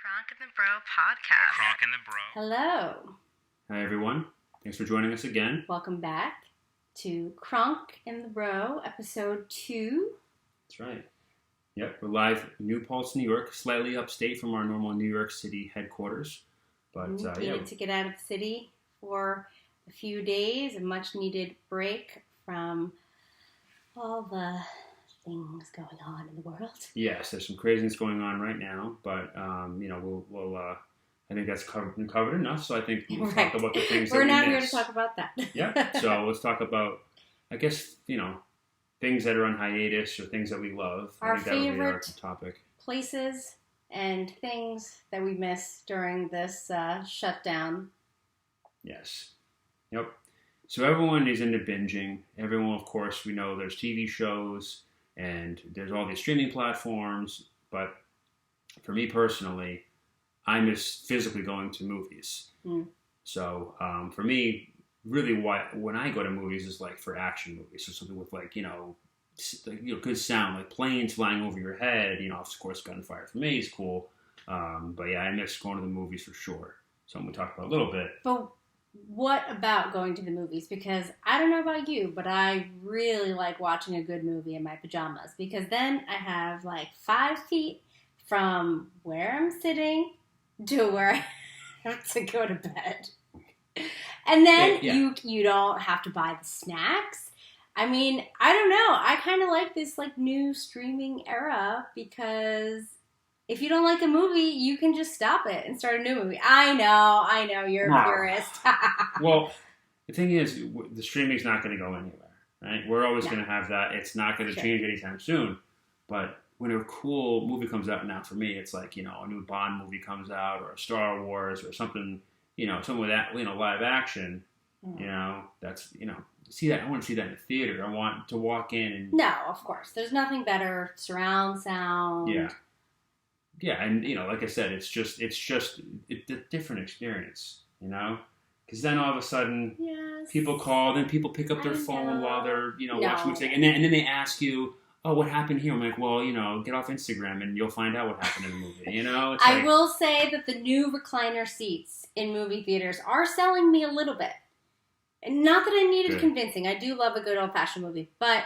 Cronk the Bro Podcast. Cronk and the Bro. Hello. Hi, everyone. Thanks for joining us again. Welcome back to Cronk and the Bro, episode 2. That's right. Yep, we're live in New Paltz, New York, slightly upstate from our normal New York City headquarters. But We needed to get out of the city for a few days, a much-needed break from all the things going on in the world. Yes, there's some craziness going on right now, but we'll I think that's covered enough. So I think we'll talk about the things. We're that not we here miss. to talk about that. Yeah. So let's talk about, I guess, things that are on hiatus or things that we love. Our I think that would be our favorite topic. Places and things that we miss during this shutdown. Yes. Yep. So everyone is into binging. Everyone, of course, we know there's TV shows and there's all these streaming platforms. But for me personally, I miss physically going to movies. So for me, really, when I go to movies is like for action movies. So something with good sound, like planes flying over your head. Of course, gunfire for me is cool. But yeah, I miss going to the movies for sure. Something we talked about a little bit. But what about going to the movies? Because I don't know about you, but I really like watching a good movie in my pajamas. Because then I have like 5 feet from where I'm sitting to where I have to go to bed. And then you don't have to buy the snacks. I mean, I don't know. I kind of like this like new streaming era because if you don't like a movie, you can just stop it and start a new movie. I know, you're a purist. Well, the thing is, the streaming's not going to go anywhere, right? We're always going to have that. It's not going to change anytime soon. But when a cool movie comes out now, for me, it's like, a new Bond movie comes out or a Star Wars or something, something with that, live action, that's, see that. I want to see that in the theater. I want to walk in and... No, of course. There's nothing better. Surround sound. Yeah. Yeah, and, like I said, it's a different experience, Because then all of a sudden, people call, then people pick up their phone while they're, watching movies. And then they ask you, oh, what happened here? I'm like, well, get off Instagram and you'll find out what happened in the movie, It's I will say that the new recliner seats in movie theaters are selling me a little bit. And not that I needed convincing. I do love a good old-fashioned movie. But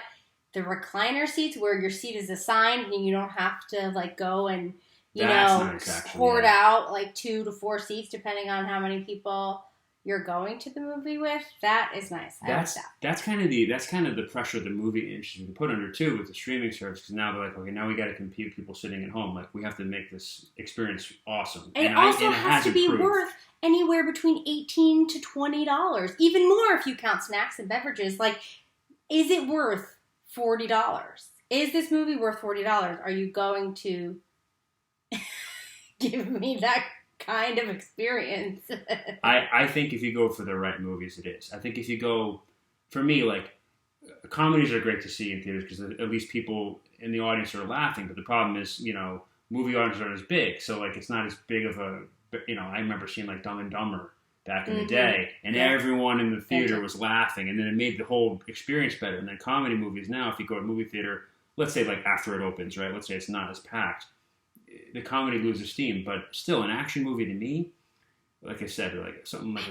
the recliner seats where your seat is assigned and you don't have to, go and... hoard out 2 to 4 seats depending on how many people you're going to the movie with. That is nice. That's kind of the pressure the movie industry can put under too with the streaming service, because now they're like, okay, now we got to compete with people sitting at home. Like, we have to make this experience awesome. And it also has to be worth anywhere between $18 to $20, even more if you count snacks and beverages. Like, is it worth $40? Is this movie worth $40? Are you going to give me that kind of experience? I think if you go for the right movies, it is. I think if you go, for me, comedies are great to see in theaters because at least people in the audience are laughing. But the problem is, movie audiences aren't as big. So, it's not as big of a, I remember seeing, Dumb and Dumber back in the day. And everyone in the theater was laughing. And then it made the whole experience better. And then comedy movies now, if you go to a movie theater, let's say, after it opens, right? Let's say it's not as packed. The comedy loses steam, but still, an action movie to me, like I said, something like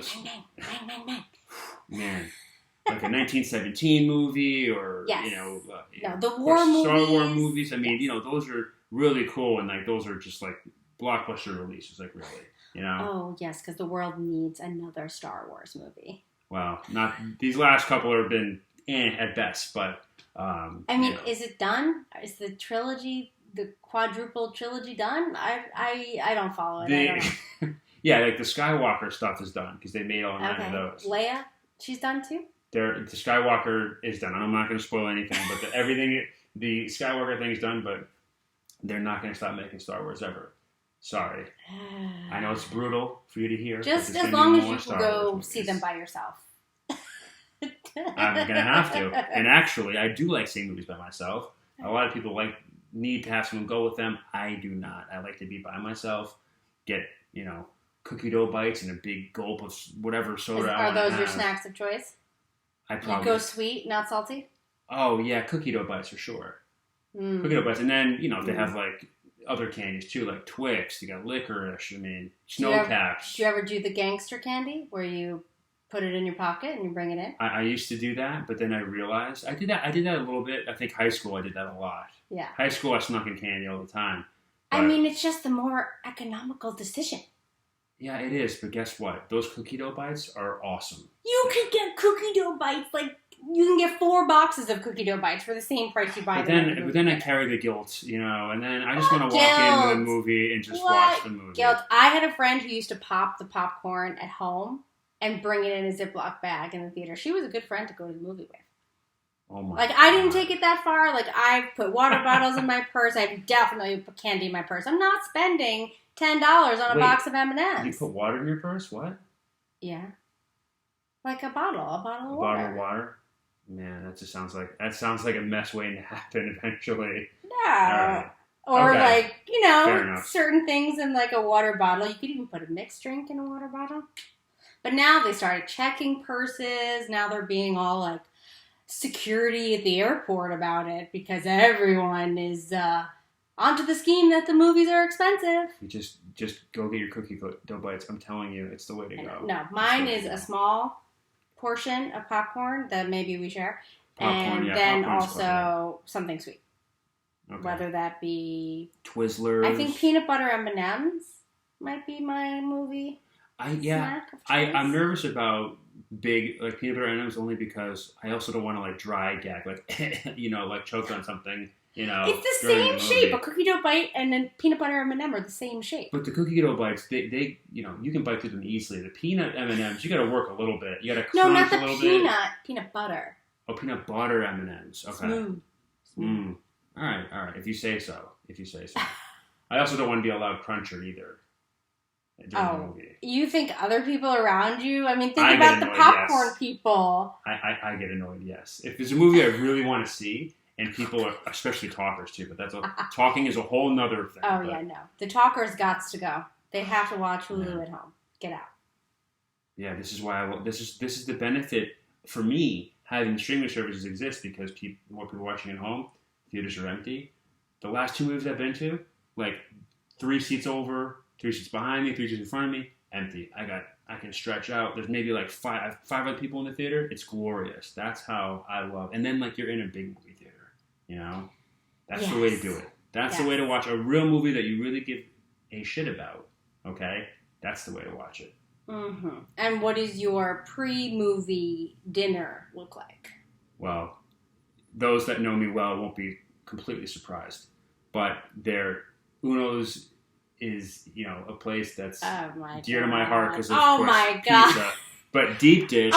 man, like a 1917 movie, or the war movies, Star Wars movies. I mean, those are really cool, and those are just blockbuster releases, really, Oh yes, because the world needs another Star Wars movie. Well, not these last couple have been at best, but is it done? Is the trilogy? The quadruple trilogy done? I don't follow it. Yeah, the Skywalker stuff is done because they made all 9 of those. Leia, she's done too? The Skywalker is done. I'm not going to spoil anything, but the Skywalker thing is done, but they're not going to stop making Star Wars ever. Sorry. I know it's brutal for you to hear. Just as long as you can go see them by yourself. I'm going to have to. And actually, I do like seeing movies by myself. A lot of people need to have someone go with them. I do not. I like to be by myself, get, cookie dough bites and a big gulp of whatever soda I want to have. Are those your snacks of choice? I probably... You go sweet, not salty? Oh, yeah, cookie dough bites for sure. Cookie dough bites. And then, if they have, other candies too, like Twix. You got licorice. I mean, Do you snow caps. Do you ever do the gangster candy where you put it in your pocket and you bring it in? I used to do that, but then I realized I did that a little bit. I think high school I did that a lot. Yeah. High school I snuck in candy all the time. I But, mean, it's just the more economical decision. yeah, it is. But guess what? Those cookie dough bites are awesome. You can get cookie dough bites like you can get 4 boxes of cookie dough bites for the same price you buy But them. then, I carry the guilt, and then I just What want to walk into the guilt? movie and just What watch the movie. guilt. I had a friend who used to pop the popcorn at home and bring it in a Ziploc bag in the theater. She was a good friend to go to the movie with. Oh my! Like, I didn't God. take it that far. Like, I put water bottles in my purse. I definitely put candy in my purse. I'm not spending $10 on a box of M&Ms. You put water in your purse? What? Yeah. Like a bottle of water. Bottle of water? Man, that just sounds like a mess waiting to happen eventually. Yeah. All Or Okay. like, Fair enough. certain things in like a water bottle. You could even put a mixed drink in a water bottle. But now they started checking purses. Now they're being all like security at the airport about it because everyone is onto the scheme that the movies are expensive. You just go get your cookie dough bites. I'm telling you, it's the way to go. No, mine is a small portion of popcorn that maybe we share. Popcorn, And yeah, then popcorn's also something sweet. Okay. Whether that be Twizzlers. I think peanut butter M&Ms might be my movie snack of choice. I'm nervous about big like peanut butter M&Ms only because I also don't want to like dry gag like like choke on something. It's the during same the shape. movie. A cookie dough bite and then peanut butter M&M are the same shape. But the cookie dough bites, they you can bite through them easily. The peanut M&Ms, you got to work a little bit. You got to No, crunch not the a little bit. peanut butter. Oh, peanut butter M&Ms. Okay. Smooth. Mm. All right. If you say so. I also don't want to be a loud cruncher either. During the movie. You think other people around you? I mean, think I about get the annoyed, popcorn yes. people. I get annoyed. Yes. If there's a movie I really want to see. And people are, especially talkers too, but talking is a whole nother thing. Oh, yeah, no. The talkers gots to go. They have to watch Hulu at home. Get out. Yeah, this is why this is the benefit for me having streaming services exist because more people watching at home, theaters are empty. The last 2 movies I've been to, like 3 seats over, 3 seats behind me, 3 seats in front of me, empty. I can stretch out. There's maybe like five other people in the theater. It's glorious. That's how I love. And then like you're in a big movie theater. That's the way to do it. That's the way to watch a real movie that you really give a shit about. Okay, that's the way to watch it. Mm-hmm. And what does your pre-movie dinner look like? Well, those that know me well won't be completely surprised, but Uno's is a place that's dear to my heart because of course pizza. But deep dish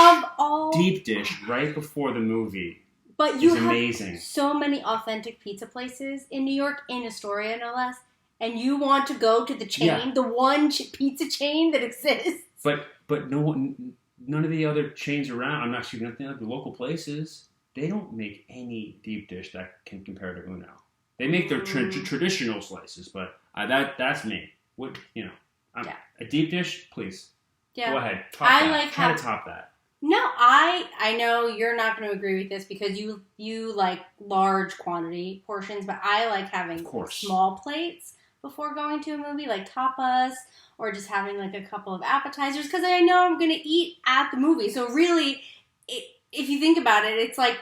right before the movie. But you have amazing. So many authentic pizza places in New York, in Astoria no less, and you want to go to the chain, the one pizza chain that exists. But none of the other chains around. I'm not shooting nothing like the local places. They don't make any deep dish that can compare to Uno. They make their traditional slices, but that's me. A deep dish, please. Yeah. Go ahead. Try to top that. No, I know you're not going to agree with this because you like large quantity portions, but I like having small plates before going to a movie, like tapas, or just having like a couple of appetizers because I know I'm going to eat at the movie. So really, if you think about it, it's like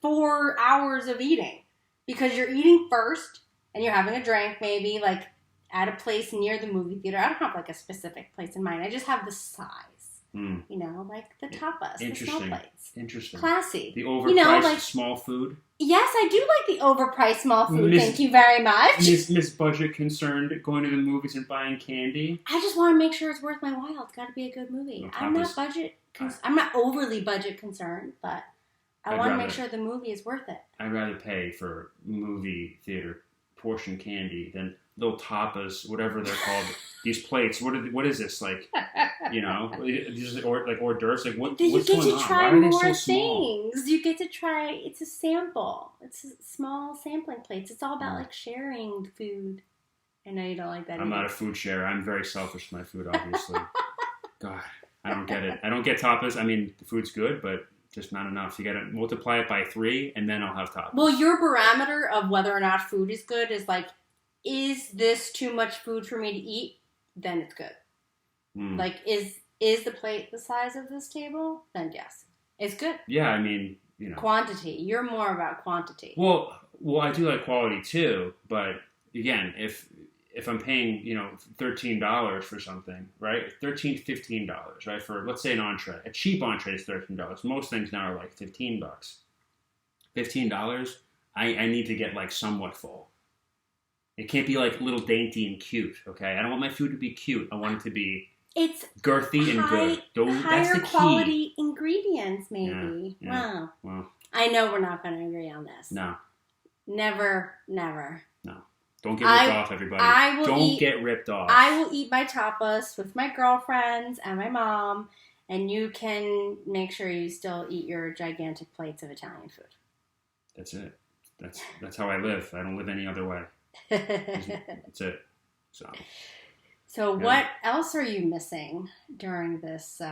4 hours of eating because you're eating first and you're having a drink maybe like at a place near the movie theater. I don't have like a specific place in mind. I just have the size. Like the tapas, the small plates. Interesting. Classy. The overpriced small food. Yes, I do like the overpriced small food. Thank you very much. Miss Budget concerned going to the movies and buying candy. I just want to make sure it's worth my while. It's got to be a good movie. No, I'm not overly budget concerned, but I want to make sure the movie is worth it. I'd rather pay for movie theater portion candy than little tapas, whatever they're called. These plates. What is this like? These like hors d'oeuvres. Like what's going on? You get to try Why are they more so small? things. You get to try. It's a sample. It's a small sampling plates. It's all about like sharing food. I know you don't like that. I'm not a food sharer. I'm very selfish with my food, obviously. God, I don't get it. I don't get tapas. I mean, the food's good, but just not enough. You got to multiply it by 3, and then I'll have tapas. Well, your barometer of whether or not food is good is like is this too much food for me to eat? Then it's good. Like, is the plate the size of this table? Then yes, it's good. Yeah, I mean, quantity. You're more about quantity. Well, I do like quality too, but again, if I'm paying, $13 for something, right? $13, $15, right? For, let's say, an entree. A cheap entree is $13. Most things now are like $15. $15, I need to get like somewhat full. It can't be like little dainty and cute, okay? I don't want my food to be cute. I want it to be girthy and good. That's the key. Higher quality ingredients, maybe. Yeah. Wow. I know we're not going to agree on this. No. Never. No. Don't get ripped off, everybody. Don't get ripped off. I will eat my tapas with my girlfriends and my mom, and you can make sure you still eat your gigantic plates of Italian food. That's it. That's how I live. I don't live any other way. That's it. So what else are you missing during this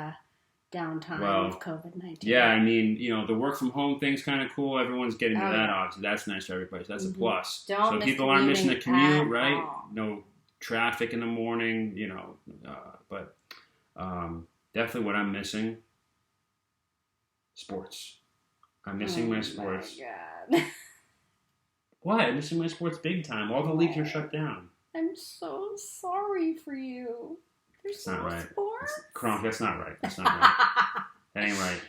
downtime of COVID-19? Yeah, I mean, the work from home thing's kind of cool. Everyone's getting to that, obviously. That's nice for everybody. So that's a plus. So people aren't missing the commute, right? No traffic in the morning, but definitely what I'm missing, sports. I'm missing my sports. My God. What? I'm missing my sports big time. All the leagues are shut down. I'm so sorry for you. There's no sports. Cronk, that's not right. That's not right. That ain't right.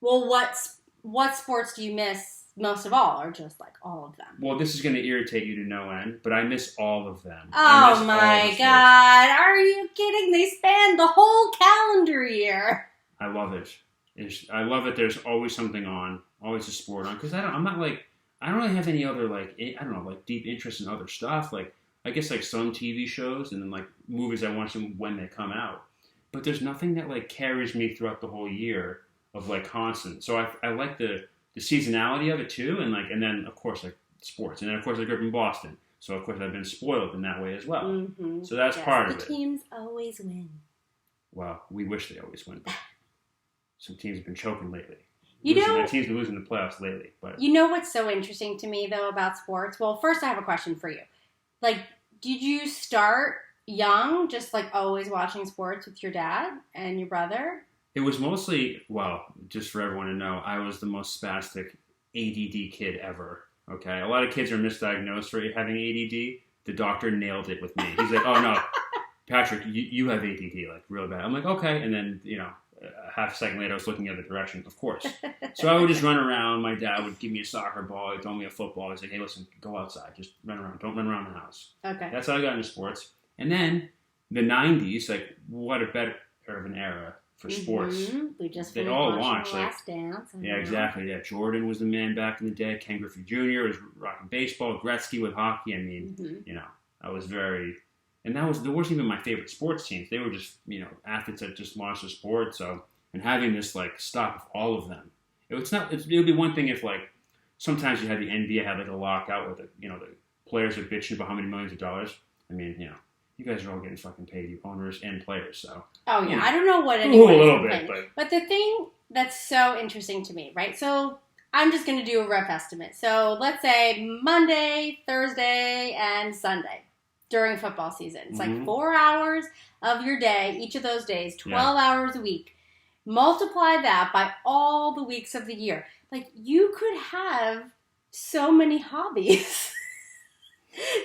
Well, what sports do you miss most of all, or just like all of them? Well, this is going to irritate you to no end, but I miss all of them. Oh my God. Are you kidding? They span the whole calendar year. I love it. I love it. There's always something on, always a sport on. Because I don't really have any other, deep interest in other stuff. Like, I guess, some TV shows and then, movies I watch them when they come out. But there's nothing that, carries me throughout the whole year of, constant. So I like the seasonality of it, too. And then, of course, sports. And then, of course, I grew up in Boston. So, of course, I've been spoiled in that way as well. Mm-hmm. So that's part of it. The teams always win. Well, we wish they always win. But some teams have been choking lately. The teams been losing the playoffs lately. But you know what's so interesting to me, though, about sports? Well, first I have a question for you. Did you start young, just always watching sports with your dad and your brother? It was mostly, just for everyone to know, I was the most spastic ADD kid ever. Okay, a lot of kids are misdiagnosed for having ADD. The doctor nailed it with me. He's like, "Oh no, Patrick, you have ADD, real bad." I'm like, "Okay," and then a half a second later, I was looking the other direction, of course. So I would just run around. My dad would give me a soccer ball. He'd throw me a football. He's like, "Hey, listen, go outside. Just run around. Don't run around the house." Okay. That's how I got into sports. And then the 90s, what a better of an era for sports. We just they all launched. Last Dance. Yeah, exactly. Yeah, Jordan was the man back in the day. Ken Griffey Jr. was rocking baseball. Gretzky with hockey. I mean, I was very... And there wasn't even my favorite sports teams. They were just, athletes that just launched the sport. So, and having this, stop of all of them. It would be one thing if, sometimes you had the NBA have, a lockout where the players are bitching about how many millions of dollars. I mean, you guys are all getting fucking paid, you owners and players, so. Oh, yeah. I don't know what anyone a little bit, but the thing that's so interesting to me, right? So, I'm just going to do a rough estimate. So, let's say Monday, Thursday, and Sunday. During football season. It's 4 hours of your day, each of those days, 12 hours a week. Multiply that by all the weeks of the year. You could have so many hobbies.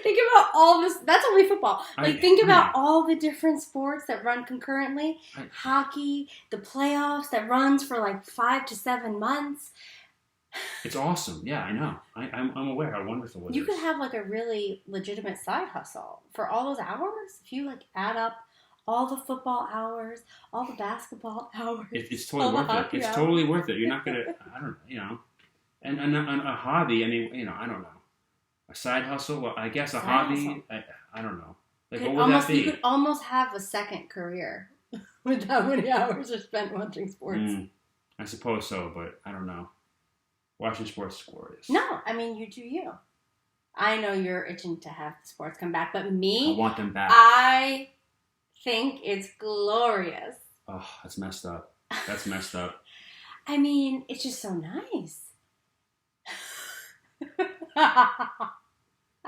Think about all this. That's only football. Think about all the different sports that run concurrently. Hockey, the playoffs that runs for 5 to 7 months. It's awesome. Yeah, I know. I'm aware how wonderful it is. You could have a really legitimate side hustle for all those hours. If you add up all the football hours, all the basketball hours. It's totally worth it. It's totally worth it. You're not gonna. I don't. And a hobby. I mean, I don't know. A side hustle. Well, I guess a hobby. I don't know. What would that be? You could almost have a second career with how many hours are spent watching sports. I suppose so, but I don't know. Watching sports is glorious. No, I mean, you do you. I know you're itching to have the sports come back, but me... I want them back. I think it's glorious. Oh, that's messed up. That's messed up. I mean, it's just so nice.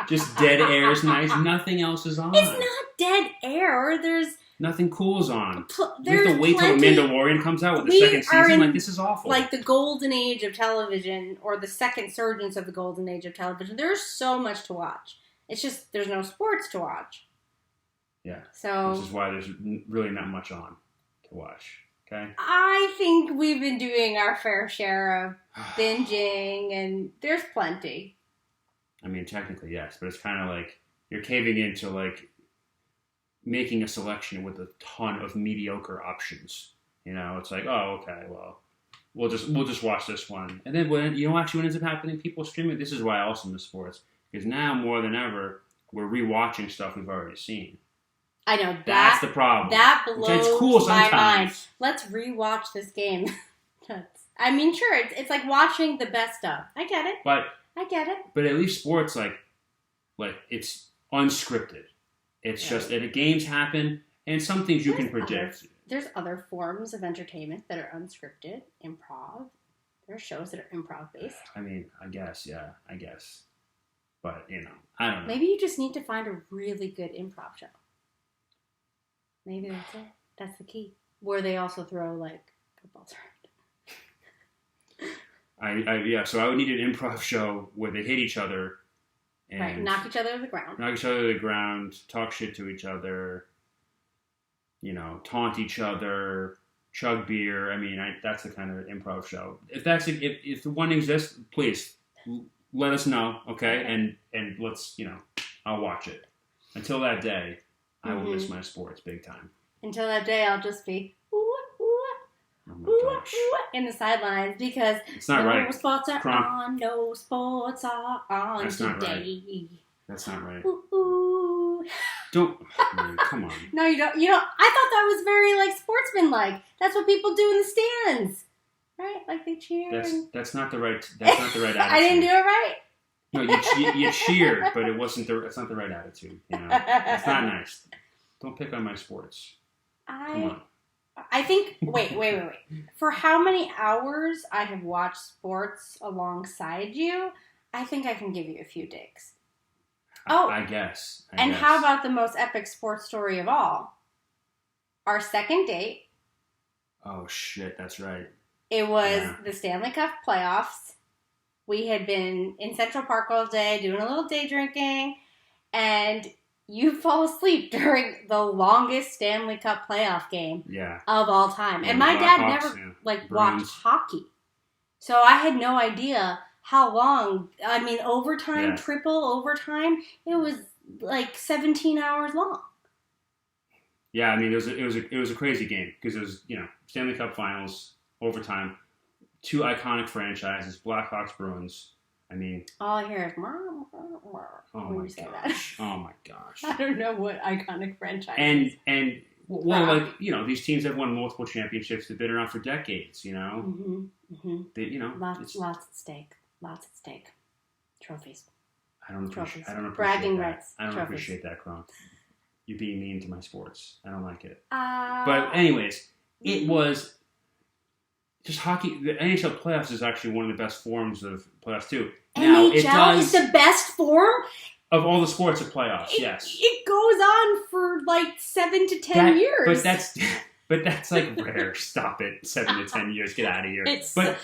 Just dead air is nice. Nothing else is on. It's not dead air. There's nothing cool is on. We there's have to wait till The Mandalorian comes out with the second season. Like, this is awful. Like the golden age of television, or the second surgence of the golden age of television. There's so much to watch. It's just there's no sports to watch. Yeah. So this is why there's really not much on to watch. Okay. I think we've been doing our fair share of binging, and there's plenty. I mean, technically, yes, but it's kind of like you're caving into like making a selection with a ton of mediocre options. You know, it's like, oh, okay, well, we'll just watch this one, and then when what ends up happening, people stream it. This is why I also miss sports, because now more than ever we're rewatching stuff we've already seen. I know that's the problem. That blows it's cool my sometimes. mind. Let's rewatch this game. I mean, sure, it's like watching the best of. I get it. I get it. But at least sports, like it's unscripted. It's just that games happen, and some things you can predict. There's other forms of entertainment that are unscripted, improv. There are shows that are improv based. I mean, I guess. But, I don't know. Maybe you just need to find a really good improv show. Maybe that's it. That's the key. Where they also throw, like, footballs around. So I would need an improv show where they hit each other. And right, knock each other to the ground. Talk shit to each other, taunt each other, chug beer. I mean, that's the kind of improv show. If one exists, please let us know, okay? And let's, I'll watch it. Until that day, I will miss my sports big time. Until that day, I'll just be in the sidelines because it's not right. No sports are Cronk. on. No sports are on That's today. Not right. That's not right. Ooh. Don't. Come on. No, you don't. I thought that was very like sportsman-like. That's what people do in the stands, right? Like they cheer. That's not the right. That's not the right attitude. I didn't do it right. No, you cheer, but it's not the right attitude. It's not nice. Don't pick on my sports. Come on. I think. Wait. For how many hours I have watched sports alongside you, I think I can give you a few digs. I guess. How about the most epic sports story of all? Our second date. Oh shit! That's right. It was the Stanley Cup playoffs. We had been in Central Park all day doing a little day drinking, and you fall asleep during the longest Stanley Cup playoff game of all time. And my dad never watched hockey. So I had no idea how long. I mean, overtime, triple overtime, it was like 17 hours long. Yeah, I mean, it was a crazy game because it was, Stanley Cup Finals, overtime, two iconic franchises, Blackhawks, Bruins. I mean, all I hear is when you say that. Oh my gosh! I don't know what iconic franchise. And these teams have won multiple championships. They've been around for decades. They, lots at stake. Lots at stake. Trophies. I don't appreciate bragging that. rights. I don't Trophies. appreciate that, Cronk. You're being mean to my sports. I don't like it. But anyways, it was. Just hockey, the NHL playoffs is actually one of the best forms of playoffs too. Now, NHL is the best form of all the sports of playoffs. Yes, it goes on for like 7 to 10 years. But that's like rare. Stop it. 7 to 10 years. Get out of here. It's like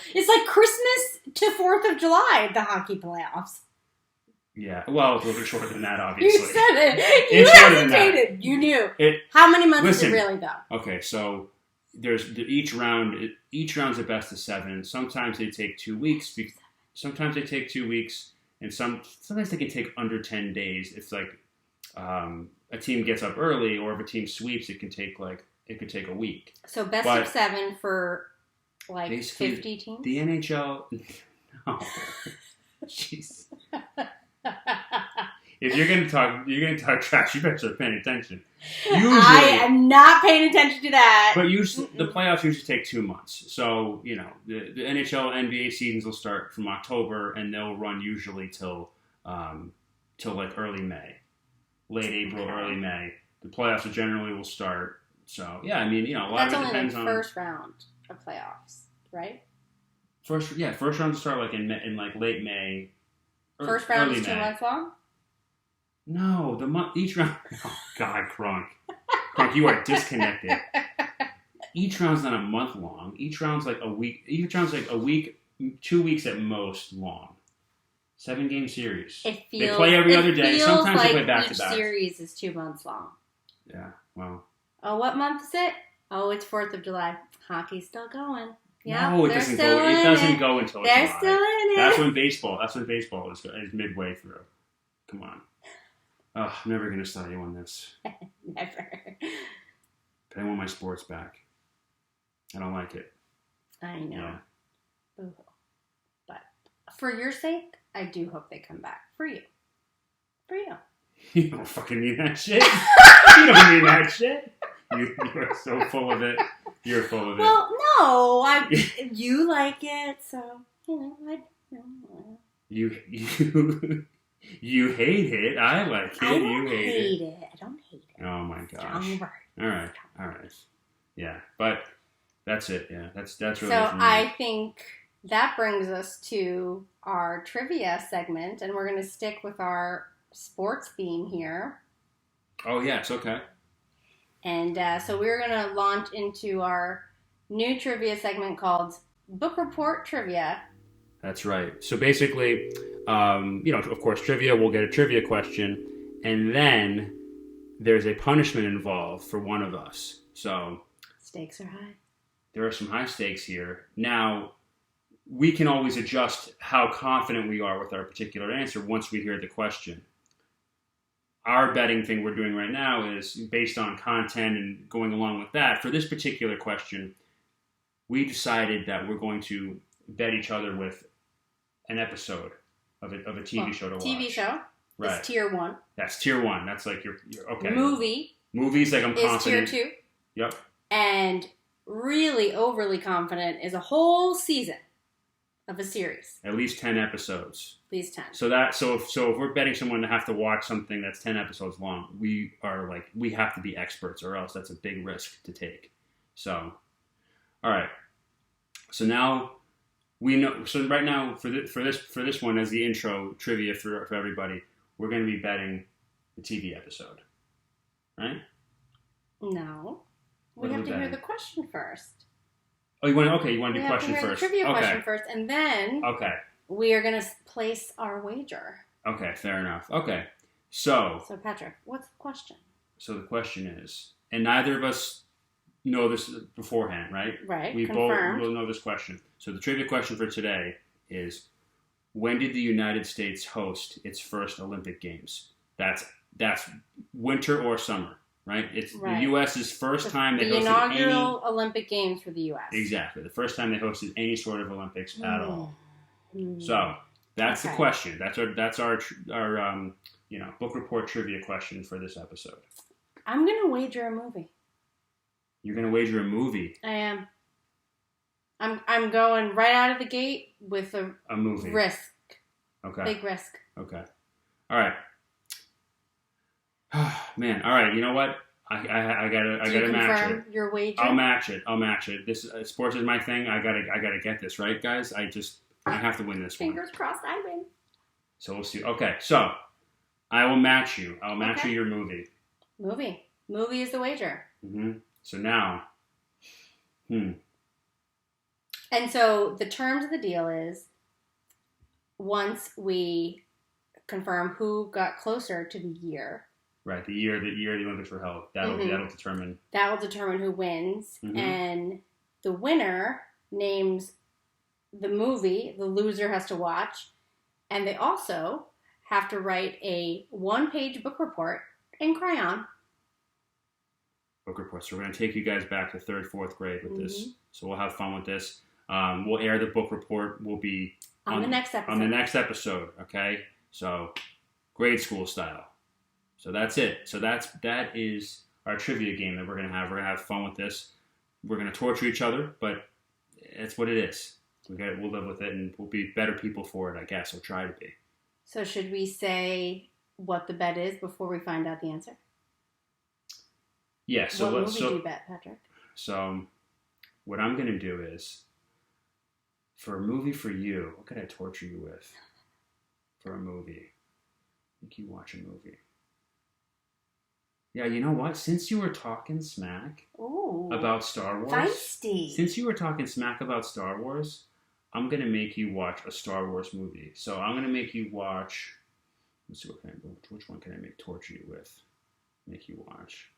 Christmas to 4th of July. The hockey playoffs. Yeah, well, it's a little bit shorter than that, obviously. You said it. You hesitated. You knew. How many months is it really though? Okay, so. There's each round's a best of 7. Sometimes they take 2 weeks. Sometimes they take 2 weeks, and sometimes they can take under 10 days. It's like a team gets up early, or if a team sweeps, it could take a week. So best of 7 for like 50 teams. The NHL, no, jeez. If you're gonna talk trash, you better start paying attention. Usually, I am not paying attention to that. But the playoffs usually take 2 months. So, the NHL, NBA seasons will start from October, and they'll run usually till like early May. Late April, early May. The playoffs generally will start. So, yeah, I mean, a lot of it depends on... That's only first round of playoffs, right? First round will start like in like late May. First round is 2 months long? No, each round. Oh God, Cronk, you are disconnected. Each round's not a month long. Each round's like a week. Each round's like a week, 2 weeks at most long. 7-game series. They play every other day. Sometimes they play back to back. Each series is 2 months long. Yeah. Well. Oh, what month is it? Oh, it's 4th of July. Hockey's still going. Yeah, no, it doesn't go. It doesn't go until July. They're still in it. That's when baseball is midway through. Come on. Oh, I'm never going to start you on this. Never. But I want my sports back. I don't like it. I know. Yeah. Ooh. But for your sake, I do hope they come back. For you. You don't fucking mean that shit. You don't mean that shit. You are so full of it. You're full of it. Well, no. You like it, so, You hate it. I like it. You hate it. I don't hate it. Oh my gosh. Strong word. All right. Yeah, but that's it. Yeah, that's really. So I think that brings us to our trivia segment, and we're going to stick with our sports theme here. Oh yes, okay. And so we're going to launch into our new trivia segment called Book Report Trivia. That's right. So basically, of course, trivia, we'll get a trivia question, and then there's a punishment involved for one of us. So stakes are high. There are some high stakes here. Now, we can always adjust how confident we are with our particular answer once we hear the question. Our betting thing we're doing right now is based on content and going along with that. For this particular question, we decided that we're going to bet each other with an episode of a TV show to watch. TV show. Right. Is tier 1. That's tier 1. That's like your okay. Movies like I'm confident. Is tier 2. Yep. And really overly confident is a whole season of a series. At least 10 episodes. At least 10. So if we're betting someone to have to watch something that's 10 episodes long, we have to be experts, or else that's a big risk to take. So, all right. So now we know. So right now for this one as the intro trivia for everybody, we're going to be betting the TV episode, right? No, we have to hear the question first. Oh, you want to do question first? The trivia question first, and then we are going to place our wager. Okay, fair enough. Okay, so Patrick, what's the question? So the question is, and neither of us know this beforehand, right? Right. We both will know this question. So the trivia question for today is, when did the United States host its first Olympic Games? That's winter or summer, right? It's the U.S.'s first time they hosted the inaugural Olympic Games for the U.S. Exactly, the first time they hosted any sort of Olympics at all. So that's the question. That's our book report trivia question for this episode. I'm gonna wager a movie. You're gonna wager a movie? I am. I'm going right out of the gate with a movie risk. Okay. Big risk. Okay. All right. Man. All right. You know what? I gotta match it. Your wager? I'll match it. This sports is my thing. I gotta get this right, guys. I have to win this one. Fingers crossed, I win. So we'll see. Okay. So I will match you. I'll match you your movie. Movie is the wager. Mm-hmm. So now, And so the terms of the deal is, once we confirm who got closer to the year. Right, the year the Olympics were held. That'll determine. That will determine who wins, and the winner names the movie the loser has to watch, and they also have to write a 1-page book report in crayon. Book report. So we're going to take you guys back to 3rd, 4th grade with this. So we'll have fun with this. We'll air the book report. We'll be on the next episode. On the next episode, okay? So grade school style. So that's it. So that is our trivia game that we're going to have. We're going to have fun with this. We're going to torture each other, but it's what it is. We'll live with it, and we'll be better people for it, I guess, or try to be. So should we say what the bet is before we find out the answer? Yeah. So what movie do you bet, Patrick? So what I'm going to do is, for a movie for you, what could I torture you with? For a movie. Make you watch a movie. Yeah, you know what? Since you were talking smack about Star Wars, feisty. Since you were talking smack about Star Wars, I'm gonna make you watch a Star Wars movie. So I'm gonna make you watch. Let's see which one can I torture you with? Make you watch.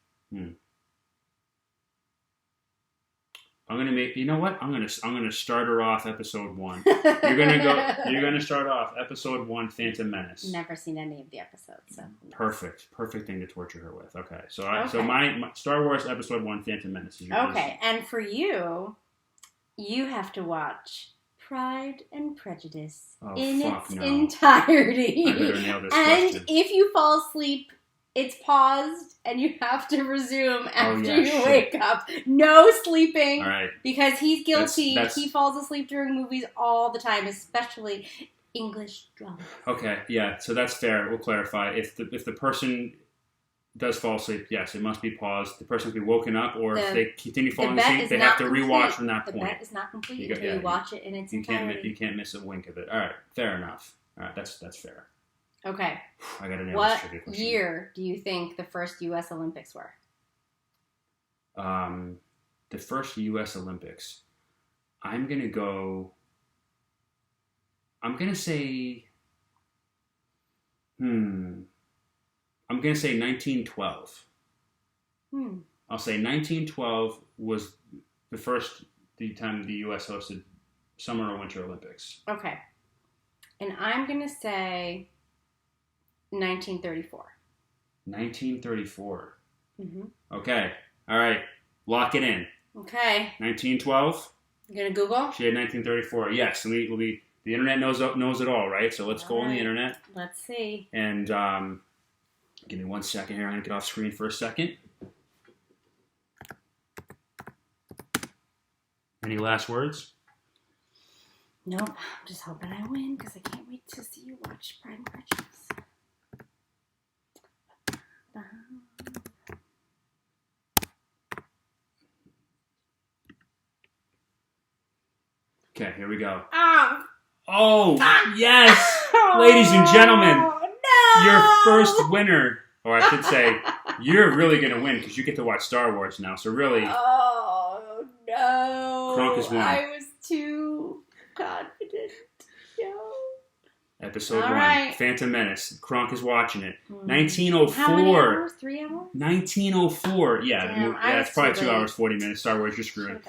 I'm gonna make. You know what? I'm gonna start her off episode 1. You're gonna start off episode 1, Phantom Menace. Never seen any of the episodes, so perfect thing to torture her with. Okay, so my Star Wars episode 1, Phantom Menace is yours. Okay, and for you have to watch Pride and Prejudice in its entirety. I better nail this and question. if you fall asleep, it's paused, and you have to resume after you wake up. No sleeping. All right. Because he's guilty. That's... He falls asleep during movies all the time, especially English drama. Okay, yeah, so that's fair. We'll clarify. If the person does fall asleep, yes, it must be paused. The person can be woken up, or if they continue falling asleep, they have to rewatch from that point. The bet is not complete until you watch it in its entirety. You can't miss a wink of it. All right, fair enough. All right, that's fair. Okay. I got to nail what this trivia question. Year do you think the first U.S. Olympics were? The first U.S. Olympics. I'm going to say... I'm going to say 1912. I'll say 1912 was the time the U.S. hosted Summer or Winter Olympics. Okay. And I'm going to say 1934. 1934. Mm-hmm. Okay. All right. Lock it in. Okay. 1912. You going to Google? She had 1934. Yes. The internet knows it all, right? So let's go on the internet. Let's see. And give me 1 second here. I'm going to get off screen for a second. Any last words? Nope. I'm just hoping I win because I can't wait to see you watch Pride and Prejudice. Okay, here we go. Oh, yes! Ladies and gentlemen, no! Your first winner, or I should say, you're really going to win because you get to watch Star Wars now. So really... Oh, no. Cronk has won. I was too confident. No. Episode 1, right. Phantom Menace. Cronk is watching it. 1904. How many hours? 3 hours? 1904. Yeah, Damn, it's probably 2 hours, 40 minutes. Star Wars, you're screwed.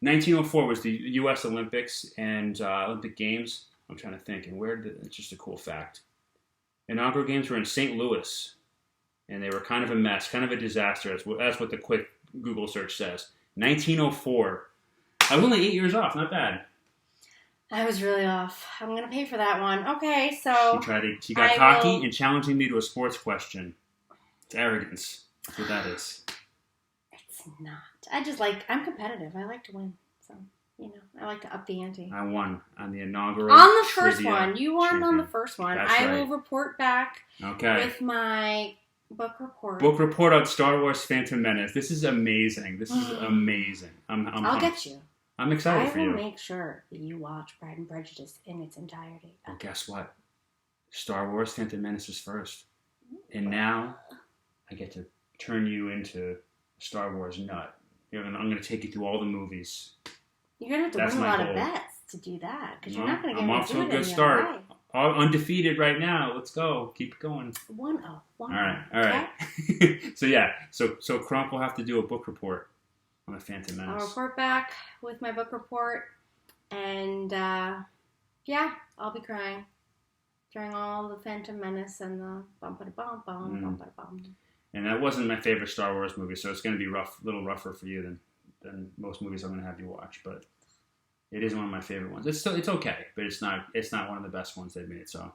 1904 was the U.S. Olympics and Olympic Games. I'm trying to think. And it's just a cool fact. Inaugural Games were in St. Louis. And they were kind of a mess, kind of a disaster. That's what the quick Google search says. 1904. I was only 8 years off. Not bad. I was really off. I'm going to pay for that one. Okay, so... She got cocky and challenging me to a sports question. It's arrogance. That's what that is. It's not. I'm competitive. I like to win. So, I like to up the ante. I won on the inaugural On the first one. You won champion. on the first one. That's I right. will report back with my book report. Book report on Star Wars Phantom Menace. This is amazing. This is amazing. I'll get you. I'm excited for you. I will make sure that you watch Pride and Prejudice in its entirety. Well, guess what? Star Wars Phantom Menace is first. And now I get to turn you into a Star Wars nut. I'm going to take you through all the movies. You're going to have to win a lot of bets to do that. Because you're not going to get I'm off to a good start. All undefeated right now. Let's go. Keep it going. 1-0. All right. So Cronk will have to do a book report on the Phantom Menace. I'll report back with my book report. And, I'll be crying during all the Phantom Menace and the bum-ba-da-bum-bum. And that wasn't my favorite Star Wars movie, so it's going to be a little rougher for you than most movies I'm going to have you watch. But it is one of my favorite ones. It's okay, but it's not one of the best ones they've made. So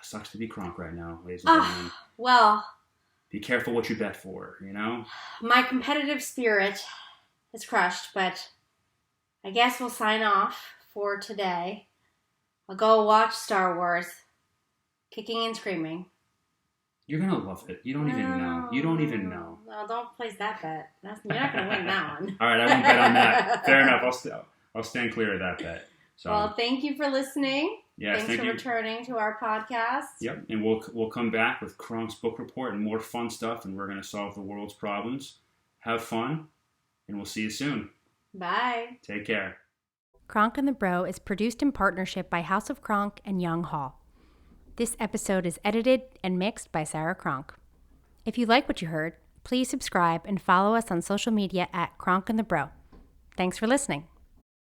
sucks to be Cronk right now, ladies and gentlemen. Well, be careful what you bet for. My competitive spirit is crushed, but I guess we'll sign off for today. I'll go watch Star Wars, kicking and screaming. You're going to love it. You don't even know. You don't even know. Well, don't place that bet. You're not going to win that one. All right, I won't bet on that. Fair enough. I'll stand clear of that bet. So. Well, thank you for listening. Yes, Thanks for returning to our podcast. Yep, and we'll come back with Cronk's book report and more fun stuff, and we're going to solve the world's problems. Have fun, and we'll see you soon. Bye. Take care. Cronk and the Bro is produced in partnership by House of Cronk and Young Hall. This episode is edited and mixed by Sarah Cronk. If you like what you heard, please subscribe and follow us on social media at Cronk and the Bro. Thanks for listening.